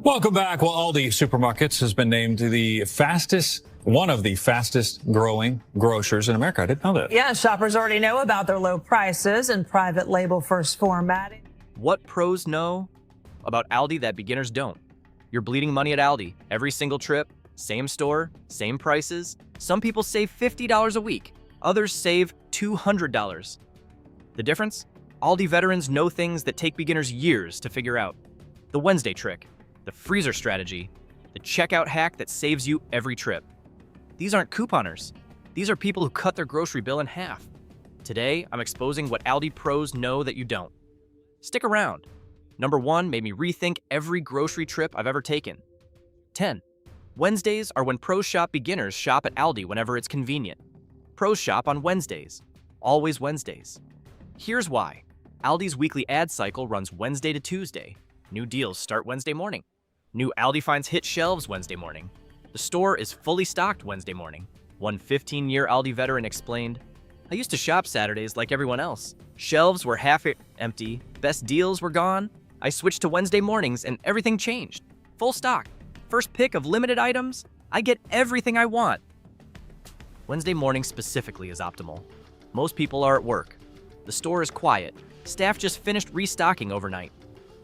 Welcome back. Well, Aldi Supermarkets has been named one of the fastest growing grocers in America. I didn't know that. Yeah, shoppers already know about their low prices and private label first formatting. What pros know about Aldi that beginners don't? You're bleeding money at Aldi. Every single trip, same store, same prices. Some people save $50 a week. Others save $200. The difference? Aldi veterans know things that take beginners years to figure out. The Wednesday trick, the freezer strategy, the checkout hack that saves you every trip. These aren't couponers. These are people who cut their grocery bill in half. Today, I'm exposing what Aldi pros know that you don't. Stick around. Number 1 made me rethink every grocery trip I've ever taken. 10. Wednesdays are when pros shop beginners shop at Aldi whenever it's convenient. Pros shop on Wednesdays. Always Wednesdays. Here's why. Aldi's weekly ad cycle runs Wednesday to Tuesday. New deals start Wednesday morning. New Aldi finds hit shelves Wednesday morning. The store is fully stocked Wednesday morning. One 15-year Aldi veteran explained, "I used to shop Saturdays like everyone else. Shelves were half empty, best deals were gone. I switched to Wednesday mornings and everything changed. Full stock. First pick of limited items. I get everything I want." Wednesday morning specifically is optimal. Most people are at work. The store is quiet. Staff just finished restocking overnight.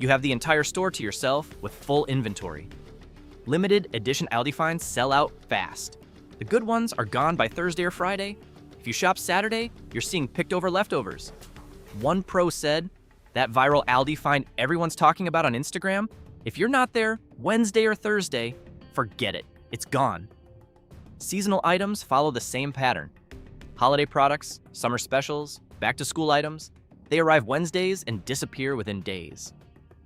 You have the entire store to yourself with full inventory. Limited edition Aldi finds sell out fast. The good ones are gone by Thursday or Friday. If you shop Saturday, you're seeing picked over leftovers. One pro said, "That viral Aldi find everyone's talking about on Instagram, if you're not there Wednesday or Thursday, forget it. It's gone." Seasonal items follow the same pattern. Holiday products, summer specials, back-to-school items, they arrive Wednesdays and disappear within days.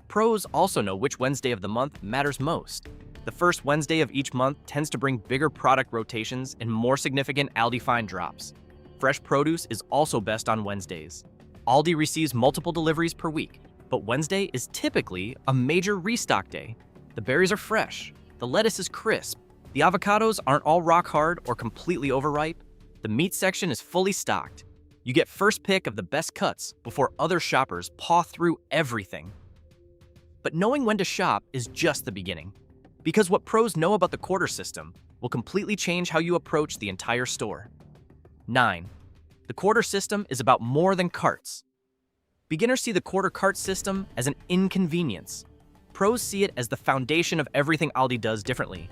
Pros also know which Wednesday of the month matters most. The first Wednesday of each month tends to bring bigger product rotations and more significant Aldi find drops. Fresh produce is also best on Wednesdays. Aldi receives multiple deliveries per week, but Wednesday is typically a major restock day. The berries are fresh, the lettuce is crisp, the avocados aren't all rock hard or completely overripe, the meat section is fully stocked. You get first pick of the best cuts before other shoppers paw through everything. But knowing when to shop is just the beginning, because what pros know about the quarter system will completely change how you approach the entire store. 9. The quarter system is about more than carts. Beginners see the quarter cart system as an inconvenience. Pros see it as the foundation of everything Aldi does differently.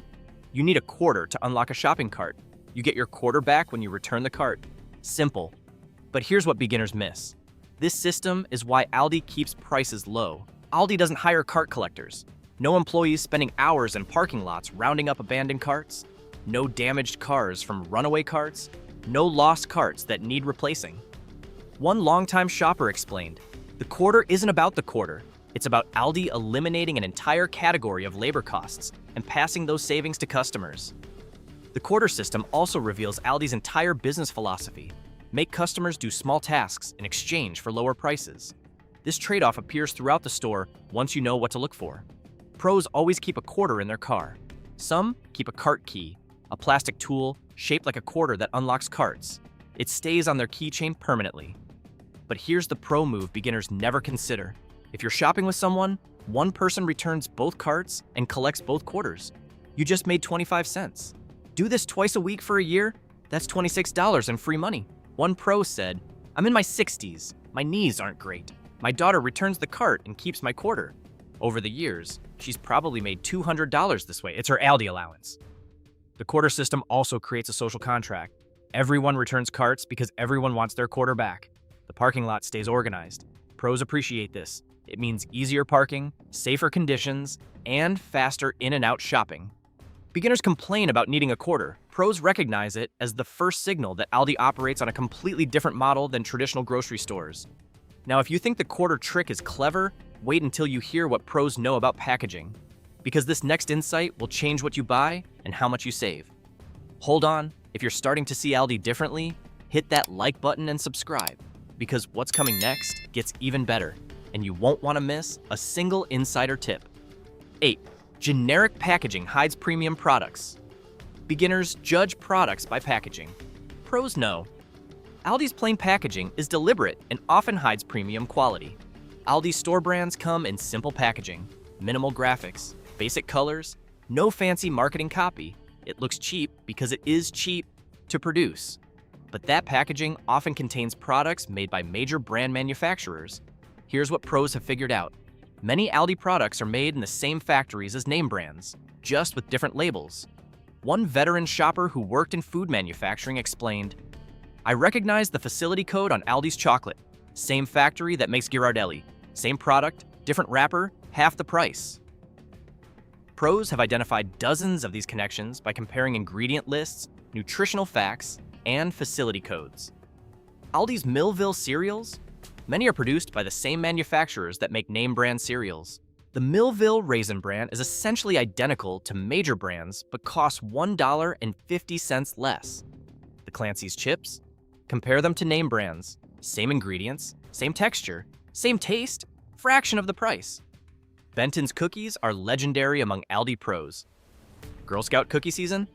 You need a quarter to unlock a shopping cart. You get your quarter back when you return the cart. Simple. But here's what beginners miss. This system is why Aldi keeps prices low. Aldi doesn't hire cart collectors. No employees spending hours in parking lots rounding up abandoned carts. No damaged cars from runaway carts. No lost carts that need replacing. One longtime shopper explained, "The quarter isn't about the quarter. It's about Aldi eliminating an entire category of labor costs and passing those savings to customers." The quarter system also reveals Aldi's entire business philosophy. Make customers do small tasks in exchange for lower prices. This trade-off appears throughout the store once you know what to look for. Pros always keep a quarter in their car. Some keep a cart key, a plastic tool shaped like a quarter that unlocks carts. It stays on their keychain permanently. But here's the pro move beginners never consider. If you're shopping with someone, one person returns both carts and collects both quarters. You just made 25 cents. Do this twice a week for a year? That's $26 in free money. One pro said, "I'm in my 60s. My knees aren't great. My daughter returns the cart and keeps my quarter. Over the years, she's probably made $200 this way. It's her Aldi allowance." The quarter system also creates a social contract. Everyone returns carts because everyone wants their quarter back. The parking lot stays organized. Pros appreciate this. It means easier parking, safer conditions, and faster in and out shopping. Beginners complain about needing a quarter. Pros recognize it as the first signal that Aldi operates on a completely different model than traditional grocery stores. Now, if you think the quarter trick is clever, wait until you hear what pros know about packaging, because this next insight will change what you buy and how much you save. Hold on, if you're starting to see Aldi differently, hit that like button and subscribe, because what's coming next gets even better, and you won't want to miss a single insider tip. 8. Generic packaging hides premium products. Beginners judge products by packaging. Pros know. Aldi's plain packaging is deliberate and often hides premium quality. Aldi's store brands come in simple packaging, minimal graphics, basic colors, no fancy marketing copy. It looks cheap because it is cheap to produce. But that packaging often contains products made by major brand manufacturers. Here's what pros have figured out. Many Aldi products are made in the same factories as name brands, just with different labels. One veteran shopper who worked in food manufacturing explained, "I recognize the facility code on Aldi's chocolate. Same factory that makes Ghirardelli. Same product, different wrapper, half the price." Pros have identified dozens of these connections by comparing ingredient lists, nutritional facts, and facility codes. Aldi's Millville cereals? Many are produced by the same manufacturers that make name brand cereals. The Millville Raisin Bran is essentially identical to major brands but costs $1.50 less. The Clancy's chips? Compare them to name brands. Same ingredients, same texture, same taste, fraction of the price. Benton's cookies are legendary among Aldi pros. Girl Scout cookie season?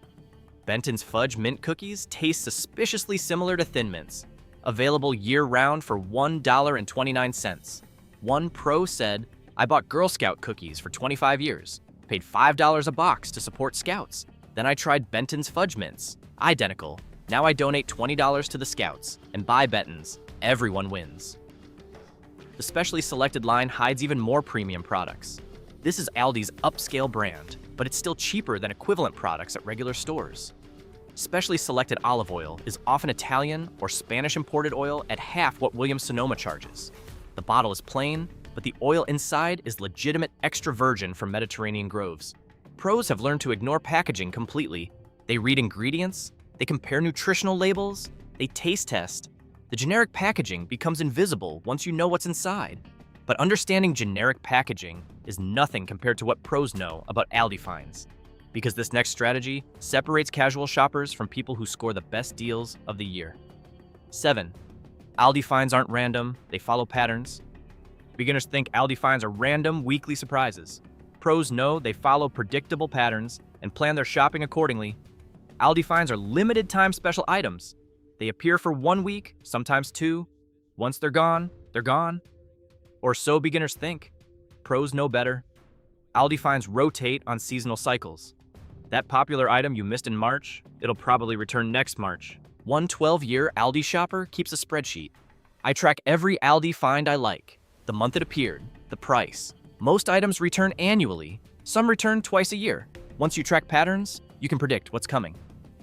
Benton's fudge mint cookies taste suspiciously similar to Thin Mints, available year-round for $1.29. One pro said, "I bought Girl Scout cookies for 25 years, paid $5 a box to support Scouts. Then I tried Benton's fudge mints, identical. Now I donate $20 to the Scouts and buy Benton's. Everyone wins." The specially selected line hides even more premium products. This is Aldi's upscale brand, but it's still cheaper than equivalent products at regular stores. Specially selected olive oil is often Italian or Spanish imported oil at half what Williams-Sonoma charges. The bottle is plain, but the oil inside is legitimate extra virgin from Mediterranean groves. Pros have learned to ignore packaging completely. They read ingredients, they compare nutritional labels, they taste test. The generic packaging becomes invisible once you know what's inside. But understanding generic packaging is nothing compared to what pros know about Aldi finds. Because this next strategy separates casual shoppers from people who score the best deals of the year. 7. Aldi finds aren't random, they follow patterns. Beginners think Aldi finds are random weekly surprises. Pros know they follow predictable patterns and plan their shopping accordingly. Aldi finds are limited time special items. They appear for 1 week, sometimes 2. Once they're gone, they're gone. Or so beginners think. Pros know better. Aldi finds rotate on seasonal cycles. That popular item you missed in March, it'll probably return next March. One 12-year Aldi shopper keeps a spreadsheet. "I track every Aldi find I like, the month it appeared, the price. Most items return annually, some return twice a year. Once you track patterns, you can predict what's coming."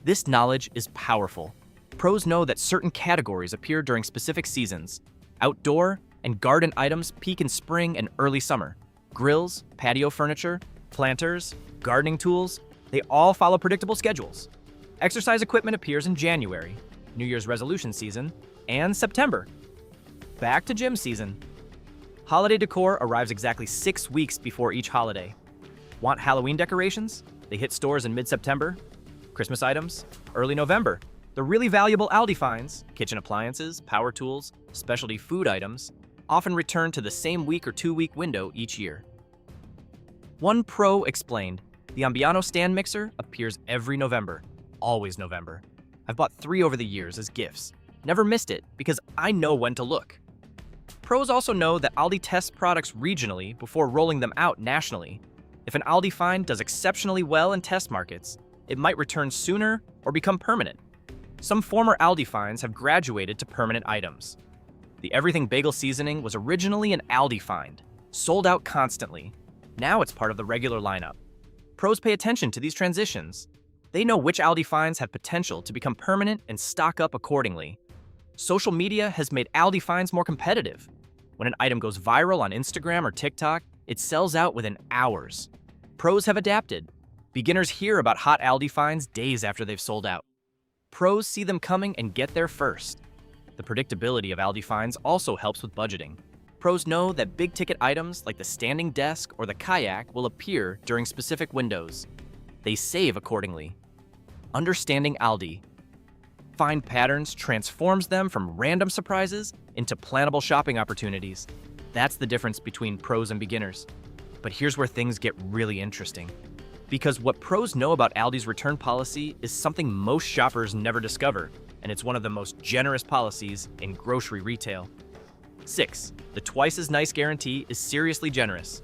This knowledge is powerful. Pros know that certain categories appear during specific seasons. Outdoor and garden items peak in spring and early summer. Grills, patio furniture, planters, gardening tools, they all follow predictable schedules. Exercise equipment appears in January, New Year's resolution season, and September. Back to gym season. Holiday decor arrives exactly 6 weeks before each holiday. Want Halloween decorations? They hit stores in mid-September. Christmas items? Early November. The really valuable Aldi finds, kitchen appliances, power tools, specialty food items, often return to the same week or 2-week window each year. One pro explained, "The Ambiano stand mixer appears every November, always November. I've bought 3 over the years as gifts. Never missed it because I know when to look." Pros also know that Aldi tests products regionally before rolling them out nationally. If an Aldi find does exceptionally well in test markets, it might return sooner or become permanent. Some former Aldi finds have graduated to permanent items. The Everything Bagel Seasoning was originally an Aldi find, sold out constantly. Now it's part of the regular lineup. Pros pay attention to these transitions. They know which Aldi finds have potential to become permanent and stock up accordingly. Social media has made Aldi finds more competitive. When an item goes viral on Instagram or TikTok, it sells out within hours. Pros have adapted. Beginners hear about hot Aldi finds days after they've sold out. Pros see them coming and get there first. The predictability of Aldi finds also helps with budgeting. Pros know that big-ticket items like the standing desk or the kayak will appear during specific windows. They save accordingly. Understanding Aldi. Find patterns transforms them from random surprises into plannable shopping opportunities. That's the difference between pros and beginners. But here's where things get really interesting. Because what pros know about Aldi's return policy is something most shoppers never discover, and it's one of the most generous policies in grocery retail. 6. The twice as nice guarantee is seriously generous.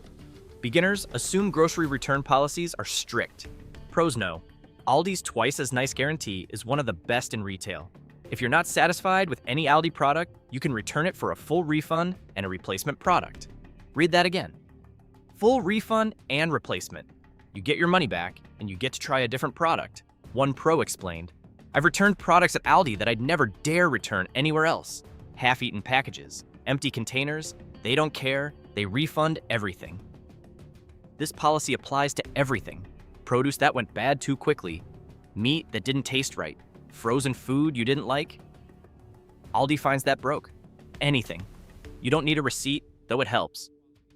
Beginners assume grocery return policies are strict. Pros know. Aldi's twice as nice guarantee is one of the best in retail. If you're not satisfied with any Aldi product, you can return it for a full refund and a replacement product. Read that again. Full refund and replacement. You get your money back and you get to try a different product. One pro explained, "I've returned products at Aldi that I'd never dare return anywhere else. Half-eaten packages, empty containers, they don't care, they refund everything." This policy applies to everything. Produce that went bad too quickly, meat that didn't taste right, frozen food you didn't like. Aldi finds that broke. Anything. You don't need a receipt, though it helps.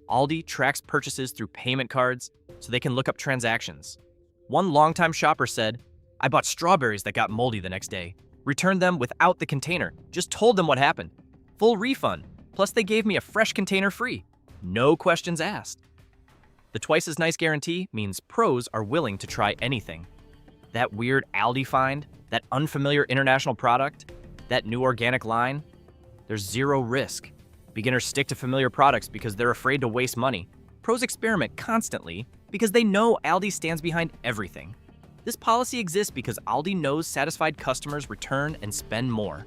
Aldi tracks purchases through payment cards so they can look up transactions. One longtime shopper said, "I bought strawberries that got moldy the next day. Returned them without the container. Just told them what happened. Full refund. Plus they gave me a fresh container free. No questions asked." The twice as nice guarantee means pros are willing to try anything. That weird Aldi find, that unfamiliar international product, that new organic line, there's zero risk. Beginners stick to familiar products because they're afraid to waste money. Pros experiment constantly because they know Aldi stands behind everything. This policy exists because Aldi knows satisfied customers return and spend more.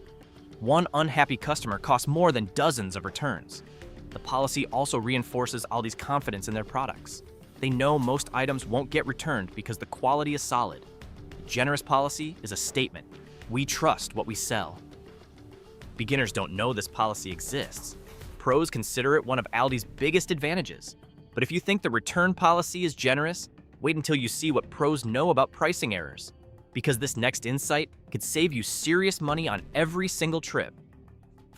One unhappy customer costs more than dozens of returns. The policy also reinforces Aldi's confidence in their products. They know most items won't get returned because the quality is solid. A generous policy is a statement. We trust what we sell. Beginners don't know this policy exists. Pros consider it one of Aldi's biggest advantages. But if you think the return policy is generous, wait until you see what pros know about pricing errors. Because this next insight could save you serious money on every single trip.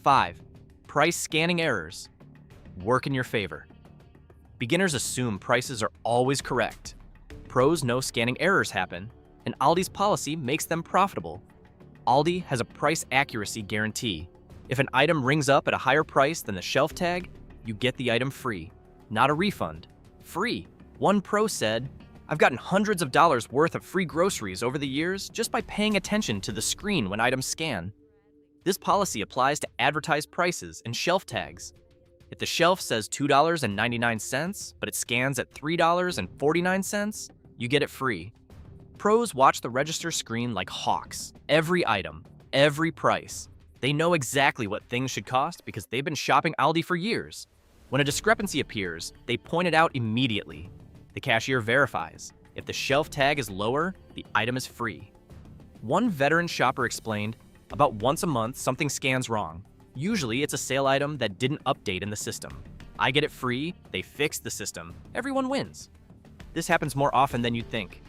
5. Price scanning errors work in your favor. Beginners assume prices are always correct. Pros know scanning errors happen, and Aldi's policy makes them profitable. Aldi has a price accuracy guarantee. If an item rings up at a higher price than the shelf tag, you get the item free, not a refund. Free. One pro said, "I've gotten hundreds of dollars worth of free groceries over the years just by paying attention to the screen when items scan." This policy applies to advertised prices and shelf tags. If the shelf says $2.99, but it scans at $3.49, you get it free. Pros watch the register screen like hawks. Every item, every price. They know exactly what things should cost because they've been shopping Aldi for years. When a discrepancy appears, they point it out immediately. The cashier verifies. If the shelf tag is lower, the item is free. One veteran shopper explained, "About once a month, something scans wrong. Usually, it's a sale item that didn't update in the system. I get it free, they fix the system. Everyone wins." This happens more often than you'd think.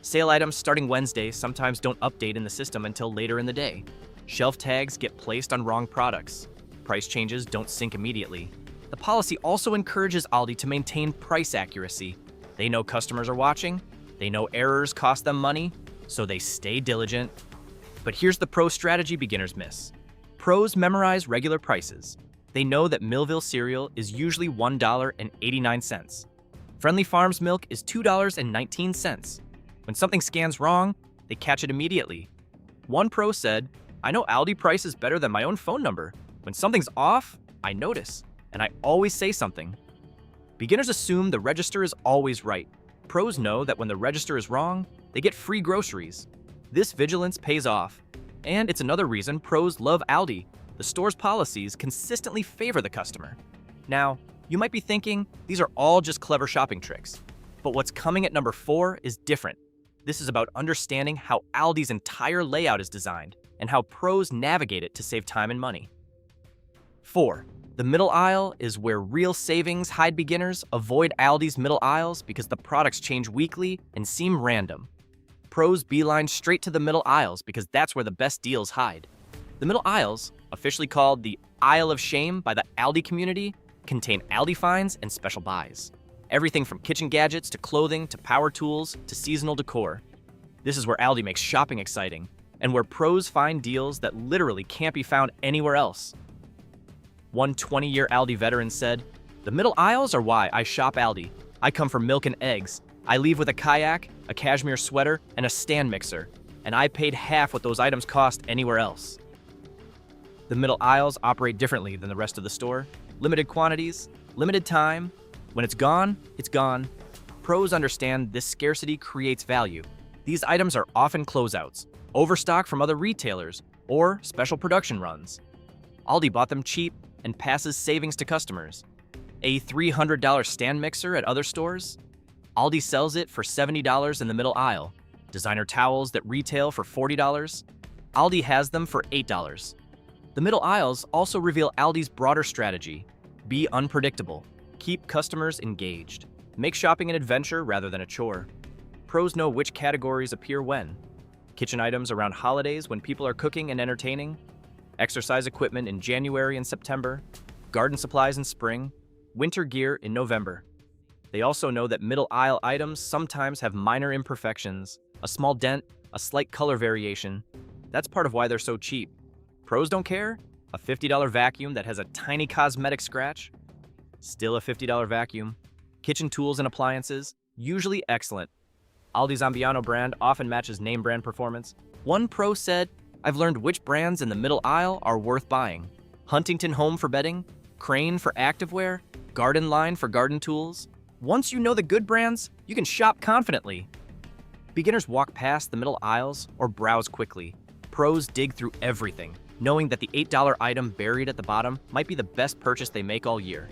Sale items starting Wednesday sometimes don't update in the system until later in the day. Shelf tags get placed on wrong products. Price changes don't sync immediately. The policy also encourages Aldi to maintain price accuracy. They know customers are watching, they know errors cost them money, so they stay diligent. But here's the pro strategy beginners miss. Pros memorize regular prices. They know that Millville cereal is usually $1.89. Friendly Farms milk is $2.19. When something scans wrong, they catch it immediately. One pro said, "I know Aldi price is better than my own phone number. When something's off, I notice, and I always say something." Beginners assume the register is always right. Pros know that when the register is wrong, they get free groceries. This vigilance pays off. And it's another reason pros love Aldi. The store's policies consistently favor the customer. Now, you might be thinking, these are all just clever shopping tricks. But what's coming at number 4 is different. This is about understanding how Aldi's entire layout is designed and how pros navigate it to save time and money. 4. The middle aisle is where real savings hide. Beginners avoid Aldi's middle aisles because the products change weekly and seem random. Pros beeline straight to the middle aisles because that's where the best deals hide. The middle aisles, officially called the Aisle of Shame by the Aldi community, contain Aldi finds and special buys. Everything from kitchen gadgets to clothing to power tools to seasonal decor. This is where Aldi makes shopping exciting and where pros find deals that literally can't be found anywhere else. One 20-year Aldi veteran said, "The middle aisles are why I shop Aldi. I come for milk and eggs. I leave with a kayak, a cashmere sweater, and a stand mixer, and I paid half what those items cost anywhere else." The middle aisles operate differently than the rest of the store. Limited quantities, limited time, When it's gone, it's gone. Pros understand this scarcity creates value. These items are often closeouts, overstock from other retailers, or special production runs. Aldi bought them cheap and passes savings to customers. A $300 stand mixer at other stores? Aldi sells it for $70 in the middle aisle. Designer towels that retail for $40? Aldi has them for $8. The middle aisles also reveal Aldi's broader strategy. Be unpredictable. Keep customers engaged. Make shopping an adventure rather than a chore. Pros know which categories appear when. Kitchen items around holidays when people are cooking and entertaining. Exercise equipment in January and September. Garden supplies in spring. Winter gear in November. They also know that middle aisle items sometimes have minor imperfections, a small dent, a slight color variation. That's part of why they're so cheap. Pros don't care? A $50 vacuum that has a tiny cosmetic scratch? Still a $50 vacuum. Kitchen tools and appliances? Usually excellent. Aldi's Ambiano brand often matches name brand performance. One pro said, "I've learned which brands in the middle aisle are worth buying. Huntington Home for bedding, Crane for activewear, Garden Line for garden tools. Once you know the good brands, you can shop confidently." Beginners walk past the middle aisles or browse quickly. Pros dig through everything, knowing that the $8 item buried at the bottom might be the best purchase they make all year.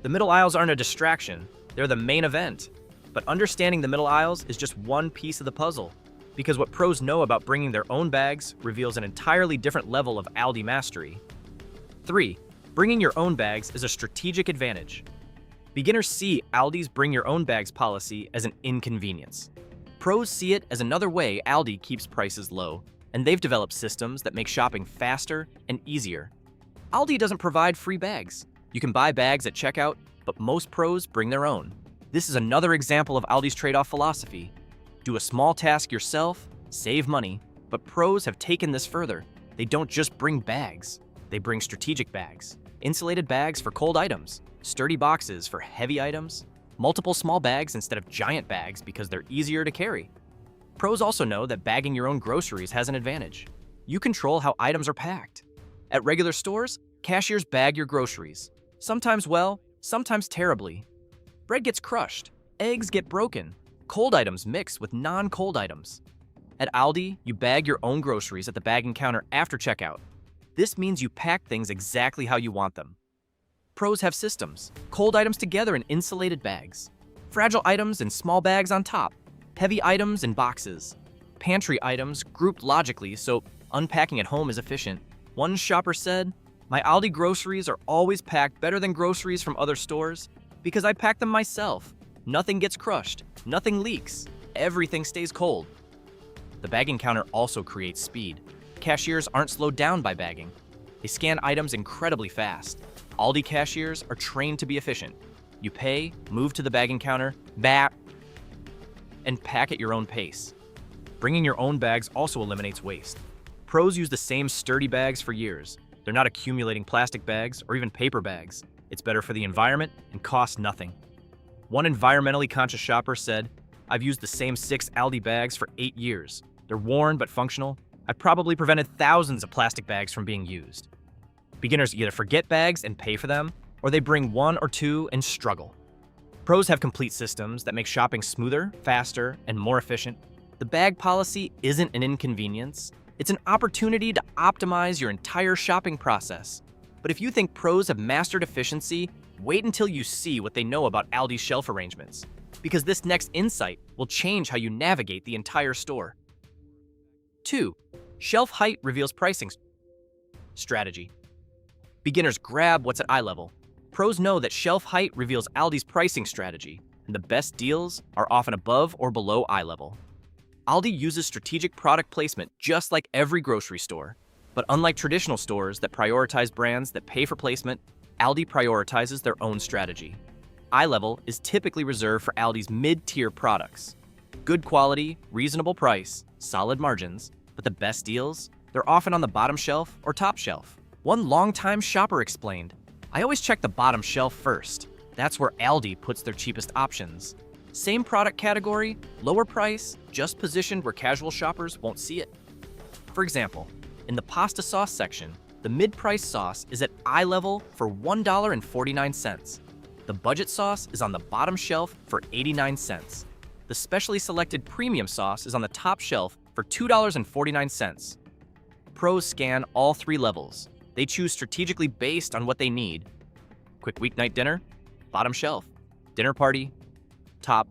The middle aisles aren't a distraction, they're the main event. But understanding the middle aisles is just one piece of the puzzle, because what pros know about bringing their own bags reveals an entirely different level of Aldi mastery. 3. Bringing your own bags is a strategic advantage. Beginners see Aldi's bring your own bags policy as an inconvenience. Pros see it as another way Aldi keeps prices low, and they've developed systems that make shopping faster and easier. Aldi doesn't provide free bags. You can buy bags at checkout, but most pros bring their own. This is another example of Aldi's trade-off philosophy. Do a small task yourself, save money, but pros have taken this further. They don't just bring bags, they bring strategic bags. Insulated bags for cold items, sturdy boxes for heavy items, multiple small bags instead of giant bags because they're easier to carry. Pros also know that bagging your own groceries has an advantage. You control how items are packed. At regular stores, cashiers bag your groceries. Sometimes well, sometimes terribly. Bread gets crushed, eggs get broken, cold items mix with non-cold items. At Aldi, you bag your own groceries at the bagging counter after checkout. This means you pack things exactly how you want them. Pros have systems, cold items together in insulated bags, fragile items in small bags on top, heavy items in boxes, pantry items grouped logically so unpacking at home is efficient. One shopper said, "My Aldi groceries are always packed better than groceries from other stores because I pack them myself. Nothing gets crushed, nothing leaks, everything stays cold." The bagging counter also creates speed. Cashiers aren't slowed down by bagging. They scan items incredibly fast. Aldi cashiers are trained to be efficient. You pay, move to the bagging counter, and pack at your own pace. Bringing your own bags also eliminates waste. Pros use the same sturdy bags for years. They're not accumulating plastic bags or even paper bags. It's better for the environment and costs nothing. One environmentally conscious shopper said, "I've used the same 6 Aldi bags for 8 years. They're worn but functional. I've probably prevented thousands of plastic bags from being used." Beginners either forget bags and pay for them, or they bring 1 or 2 and struggle. Pros have complete systems that make shopping smoother, faster, and more efficient. The bag policy isn't an inconvenience. It's an opportunity to optimize your entire shopping process. But if you think pros have mastered efficiency, wait until you see what they know about Aldi's shelf arrangements, because this next insight will change how you navigate the entire store. 2. Shelf height reveals pricing strategy. Beginners grab what's at eye level. Pros know that shelf height reveals Aldi's pricing strategy, and the best deals are often above or below eye level. Aldi uses strategic product placement just like every grocery store. But unlike traditional stores that prioritize brands that pay for placement, Aldi prioritizes their own strategy. Eye level is typically reserved for Aldi's mid-tier products. Good quality, reasonable price, solid margins, but the best deals, they're often on the bottom shelf or top shelf. One longtime shopper explained, "I always check the bottom shelf first. That's where Aldi puts their cheapest options. Same product category, lower price, just positioned where casual shoppers won't see it." For example, in the pasta sauce section, the mid-price sauce is at eye level for $1.49. The The budget sauce is on the bottom shelf for 89 cents. The specially selected premium sauce is on the top shelf for $2.49. Pros scan all three levels. They choose strategically based on what they need. Quick weeknight dinner, bottom shelf. Dinner party, top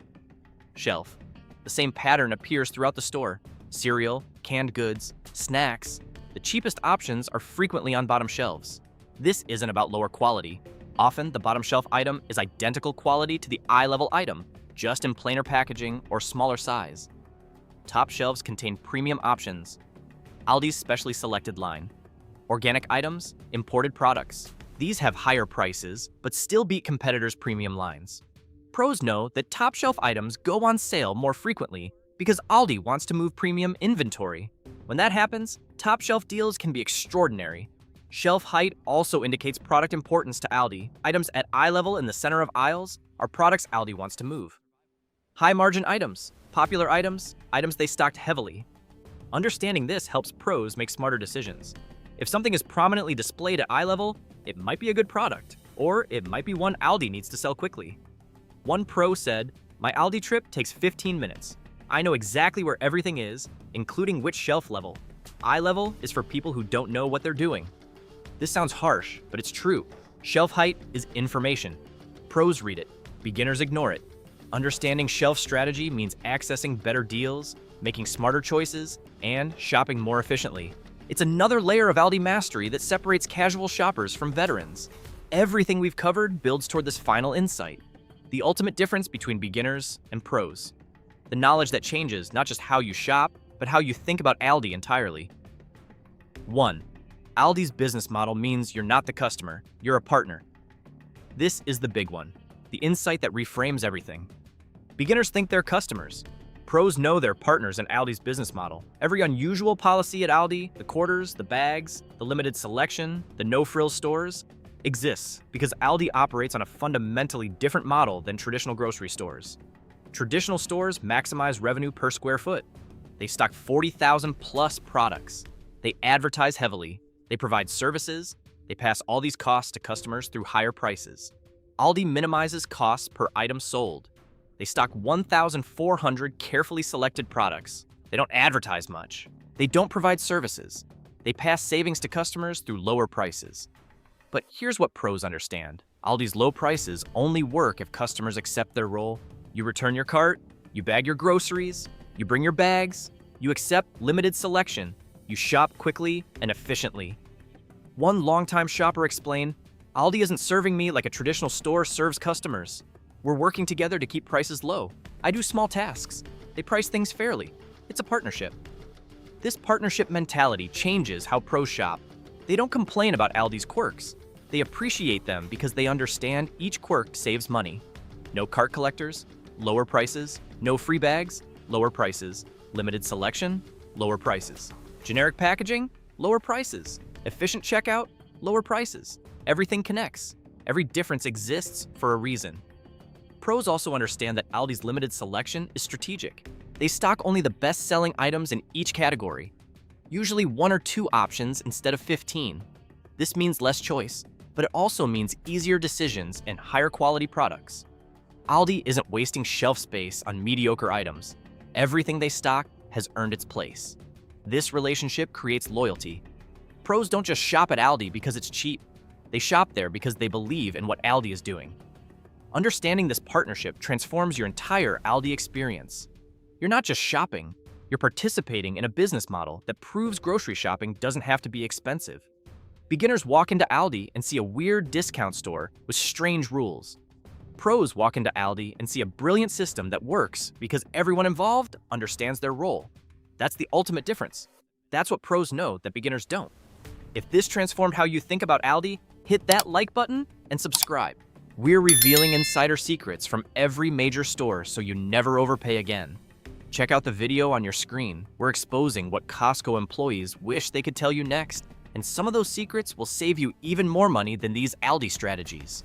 shelf. The same pattern appears throughout the store. Cereal, canned goods, snacks. The cheapest options are frequently on bottom shelves. This isn't about lower quality. Often, the bottom shelf item is identical quality to the eye-level item, just in plainer packaging or smaller size. Top shelves contain premium options. Aldi's specially selected line. Organic items, imported products. These have higher prices, but still beat competitors' premium lines. Pros know that top shelf items go on sale more frequently because Aldi wants to move premium inventory. When that happens, top shelf deals can be extraordinary. Shelf height also indicates product importance to Aldi. Items at eye level in the center of aisles are products Aldi wants to move. High margin items, popular items, items they stocked heavily. Understanding this helps pros make smarter decisions. If something is prominently displayed at eye level, it might be a good product, or it might be one Aldi needs to sell quickly. One pro said, "My Aldi trip takes 15 minutes. I know exactly where everything is, including which shelf level. Eye level is for people who don't know what they're doing." This sounds harsh, but it's true. Shelf height is information. Pros read it, beginners ignore it. Understanding shelf strategy means accessing better deals, making smarter choices, and shopping more efficiently. It's another layer of Aldi mastery that separates casual shoppers from veterans. Everything we've covered builds toward this final insight, the ultimate difference between beginners and pros. The knowledge that changes not just how you shop, but how you think about Aldi entirely. 1. Aldi's business model means you're not the customer, you're a partner. This is the big one, the insight that reframes everything. Beginners think they're customers. Pros know they're partners in Aldi's business model. Every unusual policy at Aldi, the quarters, the bags, the limited selection, the no-frills stores, exists because Aldi operates on a fundamentally different model than traditional grocery stores. Traditional stores maximize revenue per square foot. They stock 40,000 plus products. They advertise heavily. They provide services. They pass all these costs to customers through higher prices. Aldi minimizes costs per item sold. They stock 1,400 carefully selected products. They don't advertise much. They don't provide services. They pass savings to customers through lower prices. But here's what pros understand. Aldi's low prices only work if customers accept their role. You return your cart, you bag your groceries, you bring your bags, you accept limited selection, you shop quickly and efficiently. One longtime shopper explained, "Aldi isn't serving me like a traditional store serves customers. We're working together to keep prices low. I do small tasks. They price things fairly. It's a partnership." This partnership mentality changes how pros shop. They don't complain about Aldi's quirks. They appreciate them because they understand each quirk saves money. No cart collectors, lower prices, no free bags, lower prices, limited selection, lower prices. Generic packaging, lower prices. Efficient checkout, lower prices. Everything connects. Every difference exists for a reason. Pros also understand that Aldi's limited selection is strategic. They stock only the best-selling items in each category, usually 1 or 2 options instead of 15. This means less choice, but it also means easier decisions and higher quality products. Aldi isn't wasting shelf space on mediocre items. Everything they stock has earned its place. This relationship creates loyalty. Pros don't just shop at Aldi because it's cheap. They shop there because they believe in what Aldi is doing. Understanding this partnership transforms your entire Aldi experience. You're not just shopping, you're participating in a business model that proves grocery shopping doesn't have to be expensive. Beginners walk into Aldi and see a weird discount store with strange rules. Pros walk into Aldi and see a brilliant system that works because everyone involved understands their role. That's the ultimate difference. That's what pros know that beginners don't. If this transformed how you think about Aldi, hit that like button and subscribe. We're revealing insider secrets from every major store so you never overpay again. Check out the video on your screen. We're exposing what Costco employees wish they could tell you next, and some of those secrets will save you even more money than these Aldi strategies.